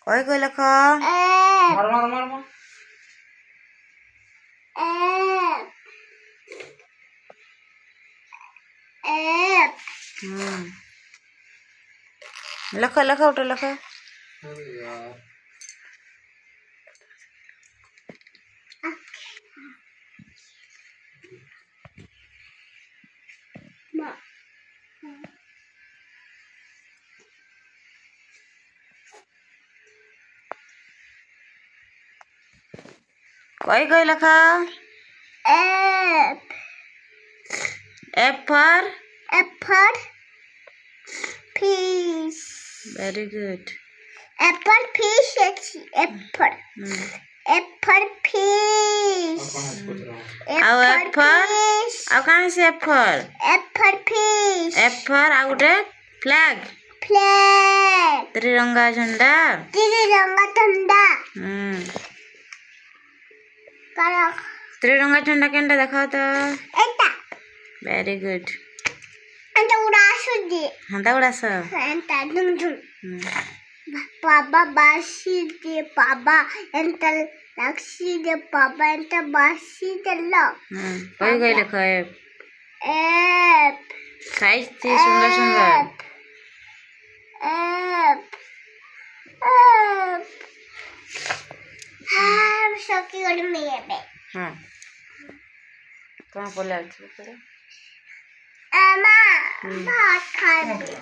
কই কই লেখ মার মার মার মার লেখ লেখ ওটা লেখ अरे यार কই কই লেখ F for Fish. very good Apple fish. Apple. Apple fish. ଆଉ F for ଆଉ କାଣା ସେ F for Apple fish. F for ଆଉ ଗୋଟେ flag Flag. ତ୍ରିରଙ୍ଗା ଝଣ୍ଡା Tiranga tanda. Kara. ତ୍ରିରଙ୍ଗା ଝଣ୍ଡା କେନ୍ଟା ଦେଖାଅ ତ Eta. very good Anta urasudi. ହାନ୍ତା ଉଡ଼ାସ Anta dum dum. Baba basi de baba. Anta laksi de baba. Anta basi de lo. କଇ କଇ ଲେଖ F F. ସାଇଜ ତି ସୁନ୍ଦର ସୁନ୍ଦର F. Shoki gori meyebe. ହଁ କଣ ପଡ଼ିଲା Ama. Bak kalbi.